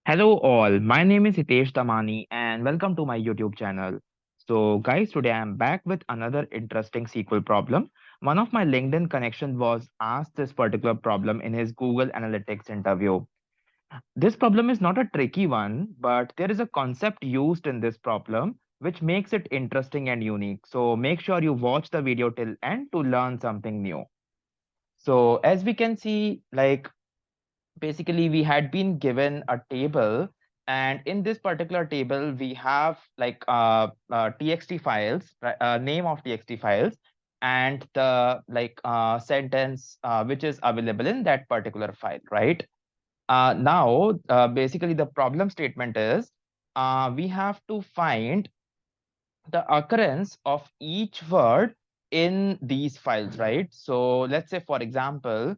Hello all, my name is Hitesh Damani and welcome to my YouTube channel. So guys, today I am back with another interesting SQL problem. One of my LinkedIn connection was asked this particular problem in his Google Analytics interview. This problem is not a tricky one, but there is a concept used in this problem which makes it interesting and unique. So make sure you watch the video till end to learn something new. So as we can see, basically we had been given a table, and in this particular table we have txt files, name of txt files, and the sentence which is available in that particular file, right? Now basically the problem statement is we have to find the occurrence of each word in these files, right? So let's say, for example,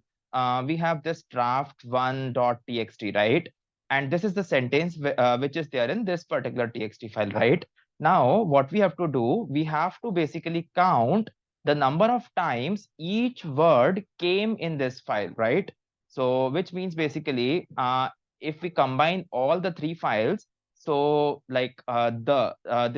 we have this draft1.txt, right? And this is the sentence which is there in this particular txt file, right? Now, what we have to do, we have to basically count the number of times each word came in this file, right? So, which means basically, if we combine all the three files, so this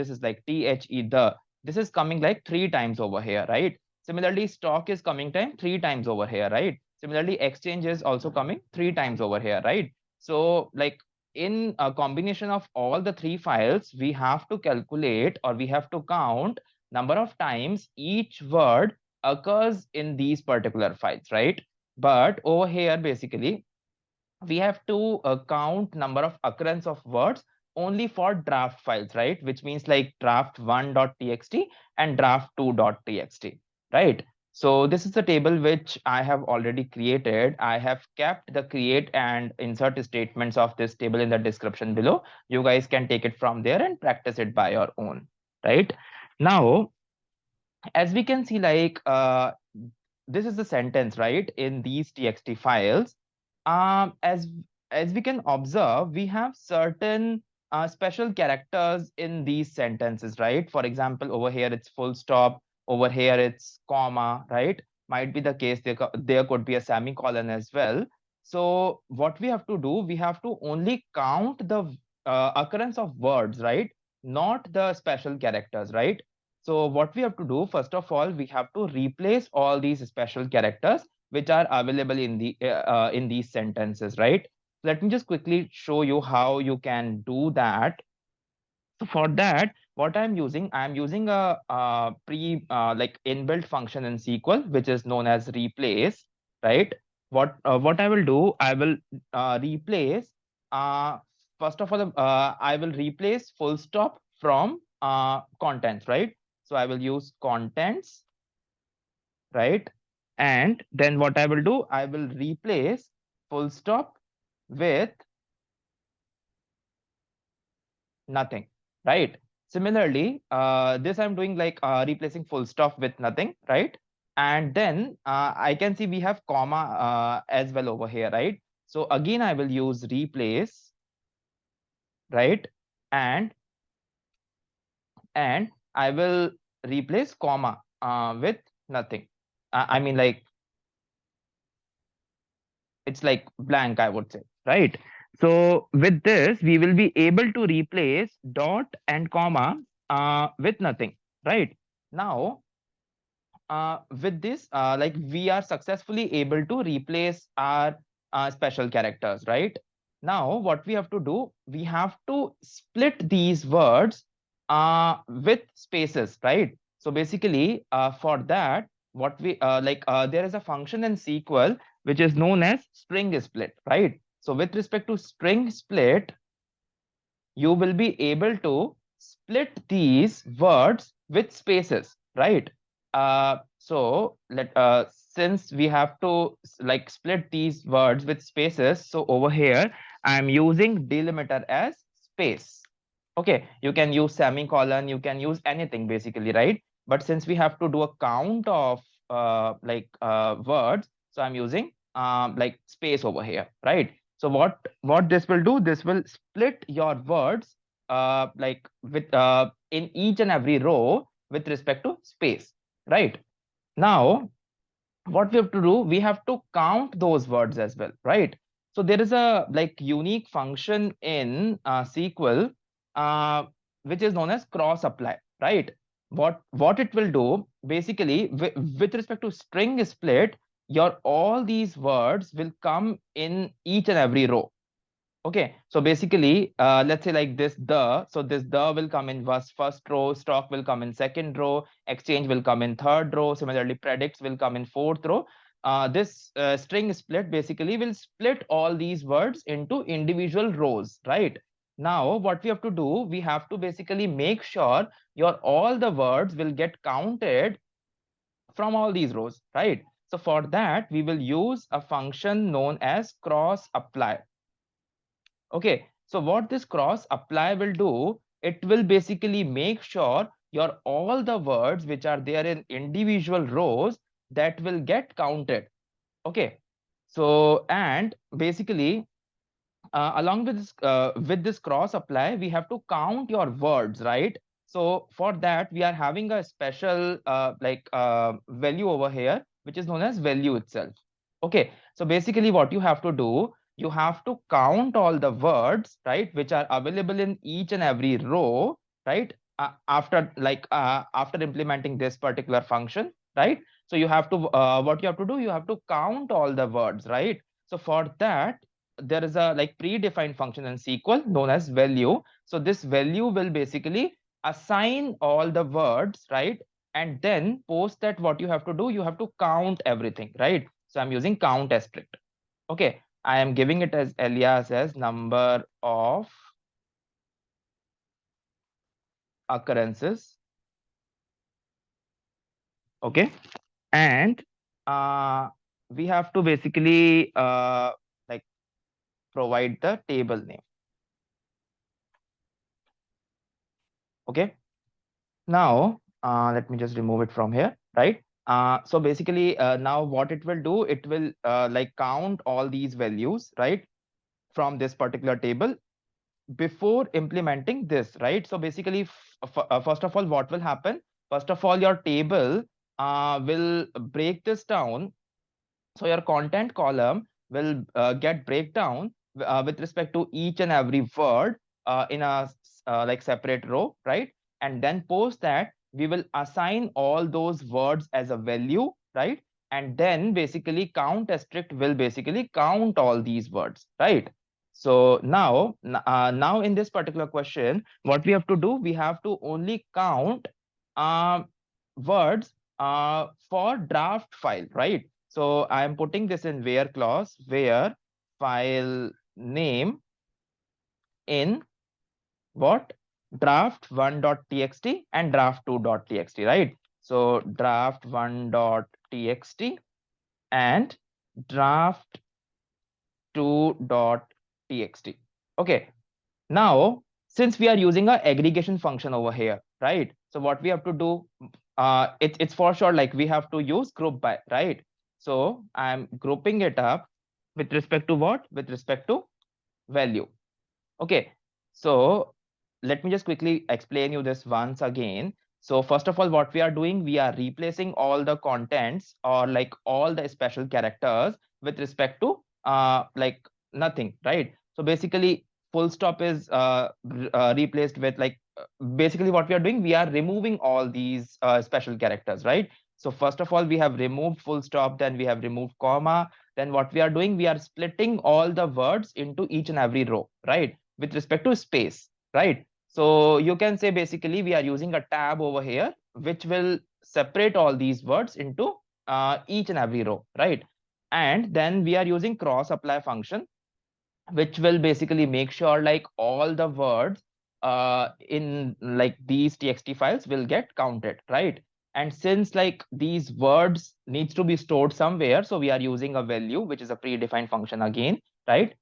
is like the this is coming like three times over here, right? Similarly, stock is coming time three times over here, right? Similarly, exchange is also coming three times over here, right? So like in a combination of all the three files, we have to calculate, or we have to count number of times each word occurs in these particular files, right? But over here basically we have to count number of occurrence of words only for draft files, right? Which means like draft1.txt and draft2.txt, right? So this is the table which I have already created. I have kept the create and insert statements of this table in the description below. You guys can take it from there and practice it by your own, right? Now, as we can see, this is the sentence, right, in these txt files. As we can observe, we have certain special characters in these sentences, right? For example, over here it's full stop, over here it's comma, right? Might be the case there could be a semicolon as well. So what we have to do, we have to only count the occurrence of words, right? Not the special characters, right? So what we have to do, first of all, we have to replace all these special characters which are available in these sentences, right? Let me just quickly show you how you can do that. So for that, what I'm using a like inbuilt function in SQL, which is known as replace, right? What I will do, I will replace uh, first of all, I will replace full stop from contents, right? So I will use contents, right? And then what I will do, I will replace full stop with nothing, right? Similarly, this I'm doing replacing full stop with nothing, right? And then I can see we have comma as well over here, right? So again, I will use replace, right? And and I will replace comma with nothing. I mean, like it's like blank, I would say, right? So with this, we will be able to replace dot and comma with nothing, right? Now, with this, we are successfully able to replace our special characters, right? Now, what we have to do, we have to split these words with spaces, right? So basically, for that, what we there is a function in SQL which is known as string split, right? So with respect to string split, you will be able to split these words with spaces, right? So since we have to split these words with spaces, so over here I'm using delimiter as space. Okay, you can use semicolon, you can use anything basically, right? But since we have to do a count of words, so I'm using space over here, right? So what this will do, this will split your words with in each and every row with respect to space, right? Now what we have to do, we have to count those words as well, right? So there is a like unique function in SQL, uh, which is known as cross apply, right? What it will do basically with respect to string split, your all these words will come in each and every row. Okay, so basically, let's say like this the, so this the will come in first row, stock will come in second row, exchange will come in third row, similarly predicts will come in fourth row. This string split basically will split all these words into individual rows, right? Now, what we have to do, we have to basically make sure your all the words will get counted from all these rows, right? So for that, we will use a function known as cross apply. Okay, so what this cross apply will do, it will basically make sure your all the words which are there in individual rows that will get counted. Okay, so and basically along with this cross apply, we have to count your words, right? So for that, we are having a special value over here, which is known as value itself. Okay, so basically what you have to do, you have to count all the words, right, which are available in each and every row, right? After implementing this particular function, right? So you have to what you have to do, you have to count all the words, right? So for that, there is a like predefined function in SQL known as value. So this value will basically assign all the words, right? And then post that, what you have to do, you have to count everything, right? So I'm using count as strict. Okay, I am giving it as alias as number of occurrences. Okay, and uh, we have to basically like provide the table name. Okay, now let me just remove it from here, right? So basically now what it will do, it will like count all these values, right, from this particular table before implementing this, right? So basically first of all, what will happen, first of all, your table will break this down. So your content column will get breakdown with respect to each and every word in a like separate row, right? And then post that, we will assign all those words as a value, right? And then basically count asterisk will basically count all these words, right? So now, now in this particular question, what we have to do, we have to only count uh, words for draft file, right? So I am putting this in where clause, where file name in what, draft1.txt and draft2.txt, right? So draft1.txt and draft2.txt. Okay, now since we are using a aggregation function over here, right? So what we have to do, it's for sure like we have to use group by, right? So I'm grouping it up with respect to what, with respect to value. Okay, so let me just quickly explain you this once again. So first of all, what we are doing, we are replacing all the contents or like all the special characters with respect to like nothing, right? So basically full stop is replaced with like basically what we are doing, we are removing all these special characters, right? So first of all, we have removed full stop, then we have removed comma, then what we are doing, we are splitting all the words into each and every row, right, with respect to space, right? So you can say basically we are using a tab over here, which will separate all these words into each and every row, right? And then we are using cross apply function, which will basically make sure like all the words in like these txt files will get counted, right? And since like these words needs to be stored somewhere, so we are using a value which is a predefined function again, right?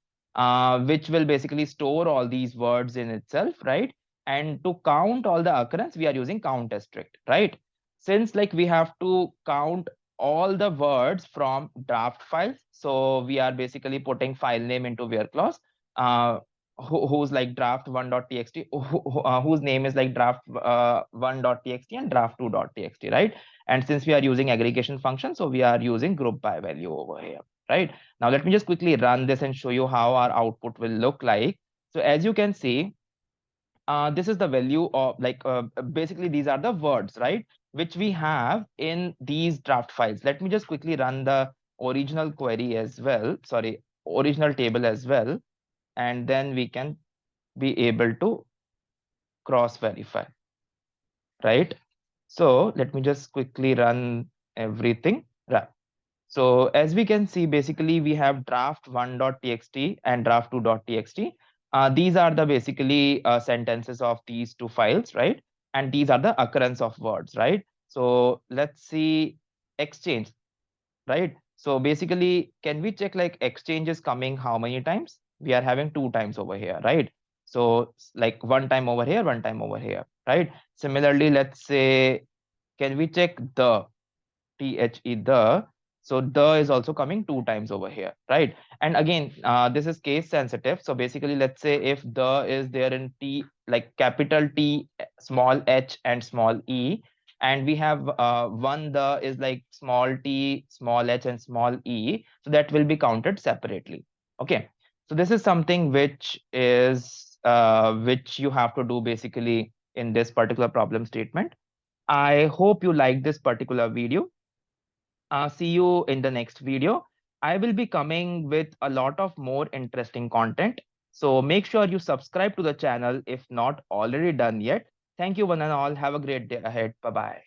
Which will basically store all these words in itself, right? And to count all the occurrence, we are using count as strict, right? Since like we have to count all the words from draft files, so we are basically putting file name into where clause, uh, who's like draft1.txt, whose name is like draft1.txt and draft2.txt, right? And since we are using aggregation function, so we are using group by value over here. right? Now let me just quickly run this and show you how our output will look like. So as you can see, this is the value of like basically these are the words, right, which we have in these draft files. Let me just quickly run the original query as well, sorry, original table as well, and then we can be able to cross verify, right? So let me just quickly run everything. Right. So as we can see, basically we have draft1.txt and draft2.txt. These are the basically sentences of these two files, right? And these are the occurrence of words, right? So let's see exchange, right? So basically, can we check like exchange is coming how many times? We are having two times over here, right? So like one time over here, one time over here, right? Similarly, let's say, can we check the the? So the is also coming two times over here, right? And again, this is case sensitive. So basically, let's say if the is there in T, like capital T, small h, and small e, and we have one the is like small t, small h, and small e, so that will be counted separately. Okay. So this is something which you have to do basically in this particular problem statement. I hope you like this particular video. See you in the next video. I will be coming with a lot of more interesting content. So make sure you subscribe to the channel if not already done yet. Thank you, one and all. Have a great day ahead. Bye bye.